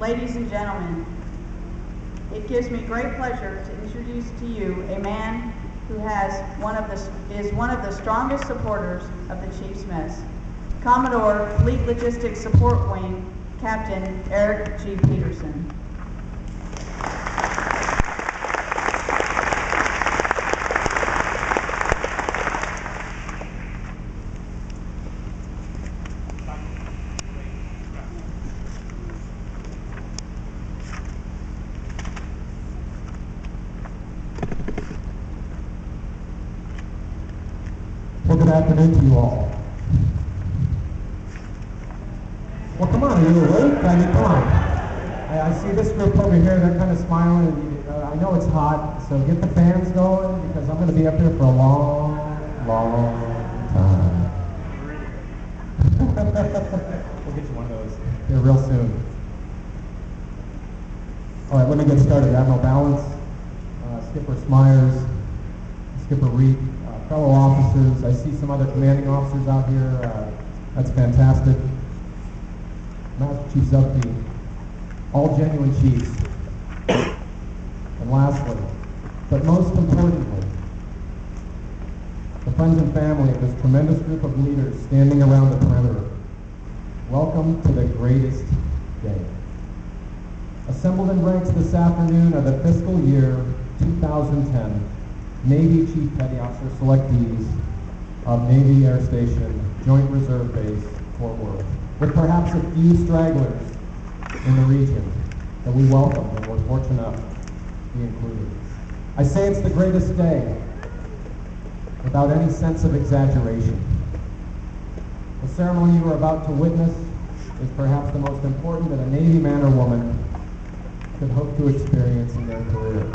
Ladies and gentlemen, it gives me great pleasure to introduce to you a man who is one of the strongest supporters of the Chiefs Mess, Commodore Fleet Logistics Support Wing, Captain Eric G. Peterson. Good afternoon to you all. Well, come on, are you awake? I mean, come on. I see this group over here, they're kind of smiling. I know it's hot, so get the fans going because I'm going to be up here for a long, long time. We'll get you one of those here real soon. All right, let me get started. Admiral Balance, Skipper Smyers, Skipper Reed, fellow officers. I see some other commanding officers out here. That's fantastic. Master Chief Zupke, all genuine chiefs. And lastly, but most importantly, the friends and family of this tremendous group of leaders standing around the perimeter. Welcome to the greatest day. Assembled in ranks this afternoon are the fiscal year 2010 Navy Chief Petty Officer selectees of Navy Air Station, Joint Reserve Base, Fort Worth, with perhaps a few stragglers in the region that we welcome and we're fortunate enough to be included. I say it's the greatest day without any sense of exaggeration. The ceremony you are about to witness is perhaps the most important that a Navy man or woman could hope to experience in their career.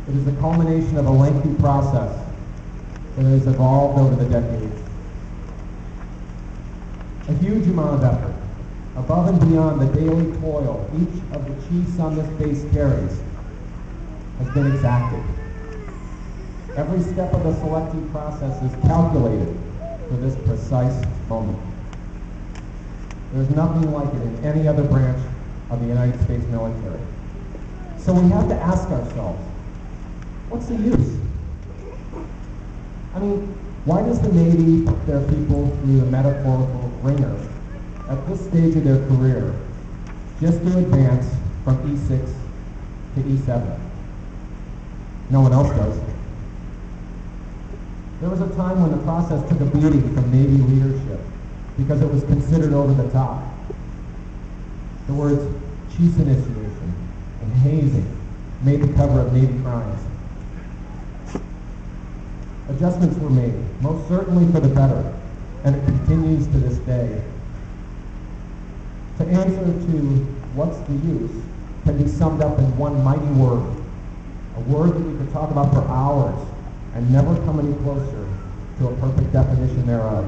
It is the culmination of a lengthy process that has evolved over the decades. A huge amount of effort, above and beyond the daily toil each of the chiefs on this base carries, has been exacted. Every step of the selecting process is calculated for this precise moment. There's nothing like it in any other branch of the United States military. So we have to ask ourselves, what's the use? I mean, why does the Navy put their people through the metaphorical ringer at this stage of their career just to advance from E6 to E7? No one else does. There was a time when the process took a beating from Navy leadership because it was considered over the top. The words Chiefs Initiation and hazing made the cover of Navy Crimes. Adjustments were made, most certainly for the better, and it continues to this day. To answer to what's the use can be summed up in one mighty word, a word that we could talk about for hours and never come any closer to a perfect definition thereof: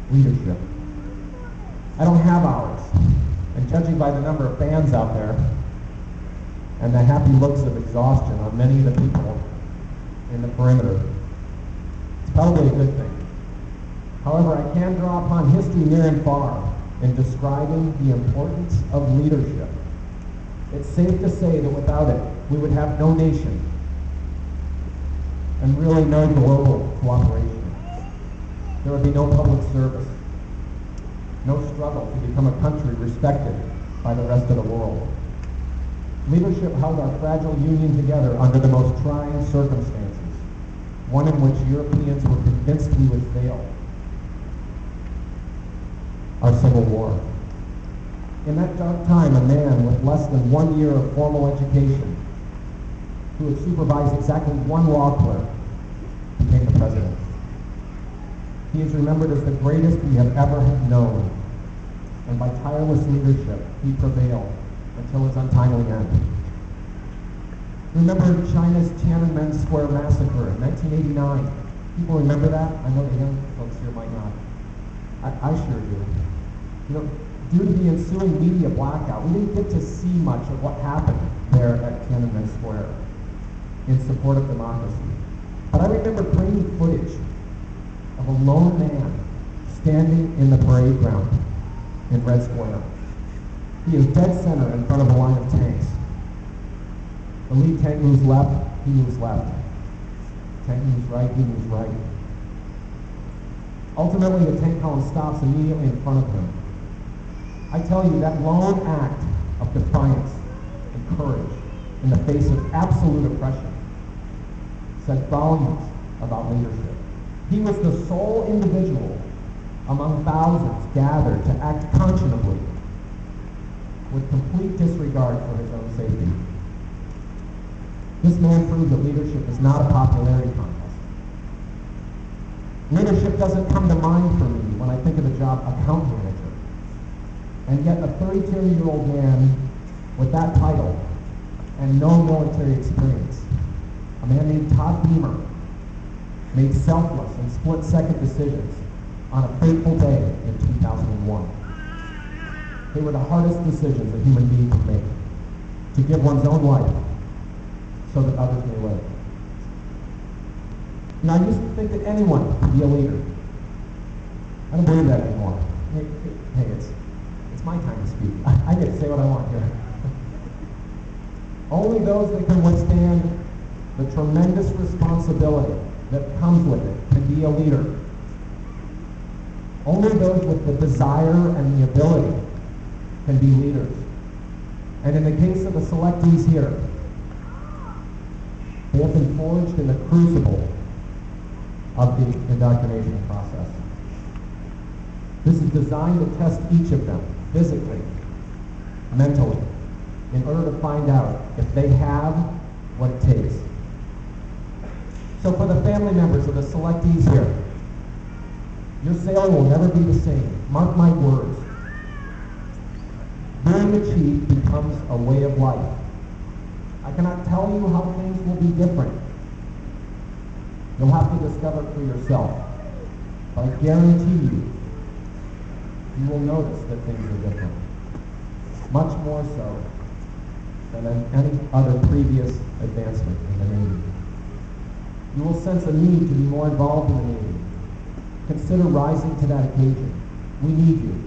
leadership. I don't have hours, and judging by the number of fans out there and the happy looks of exhaustion on many of the people in the perimeter, it's probably a good thing. However, I can draw upon history near and far in describing the importance of leadership. It's safe to say that without it, we would have no nation and really no global cooperation. There would be no public service, no struggle to become a country respected by the rest of the world. Leadership held our fragile union together under the most trying circumstances, one in which Europeans were convinced we would fail: our Civil War. In that dark time, a man with less than 1 year of formal education, who had supervised exactly one law clerk, became the president. He is remembered as the greatest we have ever known, and by tireless leadership, he prevailed until his untimely end. Remember China's Tiananmen Square massacre in 1989? People remember that? I know the young folks here might not. I sure do. You know, due to the ensuing media blackout, we didn't get to see much of what happened there at Tiananmen Square in support of democracy. But I remember grainy footage of a lone man standing in the parade ground in Red Square. He is dead center in front of a line of tanks. The lead tank moves left, he moves left. Tank moves right, he moves right. Ultimately, the tank column stops immediately in front of him. I tell you, that lone act of defiance and courage in the face of absolute oppression said volumes about leadership. He was the sole individual among thousands gathered to act conscionably with complete disregard for his own safety. This man proved that leadership is not a popularity contest. Leadership doesn't come to mind for me when I think of the job account manager. And yet a 32-year-old man with that title and no military experience, a man named Todd Beamer, made selfless and split-second decisions on a fateful day in 2001. They were the hardest decisions a human being could make, to give one's own life so that others may live. Now, I used to think that anyone could be a leader. I don't believe that anymore. Hey, it's my time to speak. I get to say what I want here. Only those that can withstand the tremendous responsibility that comes with it can be a leader. Only those with the desire and the ability can be leaders. And in the case of the selectees here, they have been forged in the crucible of the indoctrination process. This is designed to test each of them physically, mentally, in order to find out if they have what it takes. So for the family members of the selectees here, your sailing will never be the same. Mark my words. Being a chief becomes a way of life. I cannot tell you how things will be different. You'll have to discover it for yourself. But I guarantee you, you will notice that things are different. Much more so than in any other previous advancement in the Navy. You will sense a need to be more involved in the Navy. Consider rising to that occasion. We need you.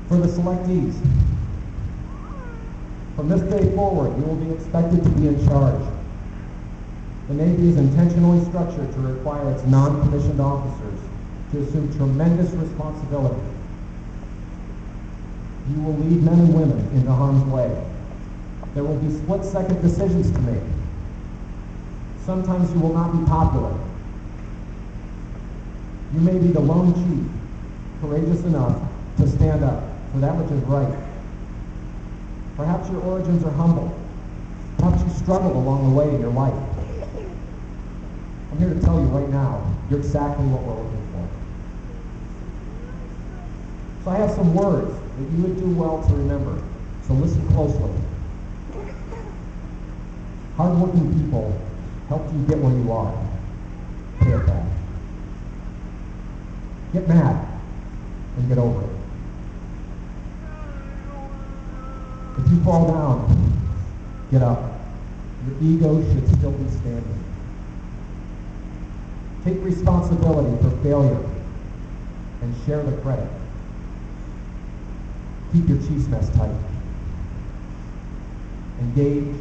For the selectees, from this day forward, you will be expected to be in charge. The Navy is intentionally structured to require its non-commissioned officers to assume tremendous responsibility. You will lead men and women into harm's way. There will be split-second decisions to make. Sometimes you will not be popular. You may be the lone chief, courageous enough to stand up for that which is right. Perhaps your origins are humble. Perhaps you struggled along the way in your life. I'm here to tell you right now, you're exactly what we're looking for. So I have some words that you would do well to remember, so listen closely. Hardworking people helped you get where you are. Pay it back. Get mad and get over it. If you fall down, get up. Your ego should still be standing. Take responsibility for failure and share the credit. Keep your chief's mess tight. Engage,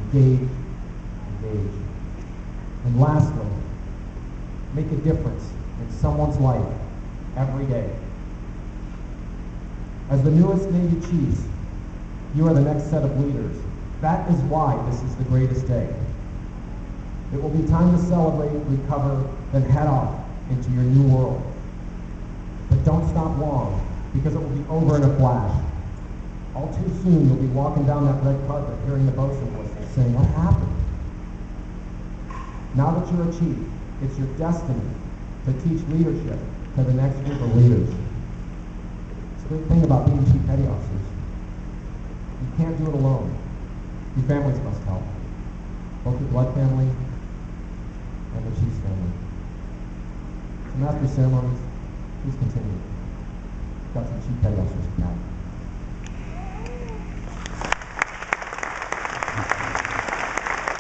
engage, engage. And lastly, make a difference in someone's life every day. As the newest Navy chiefs, you are the next set of leaders. That is why this is the greatest day. It will be time to celebrate, recover, then head off into your new world. But don't stop long, because it will be over in a flash. All too soon, you'll be walking down that red carpet, hearing the bosun whistle, saying, "What happened?" Now that you're a chief, it's your destiny to teach leadership to the next group of leaders. It's a great thing about being chief petty officers. You can't do it alone. Your families must help. Both your blood family and the chief's family. So after ceremonies, please continue. Got some chief petty officers to come out.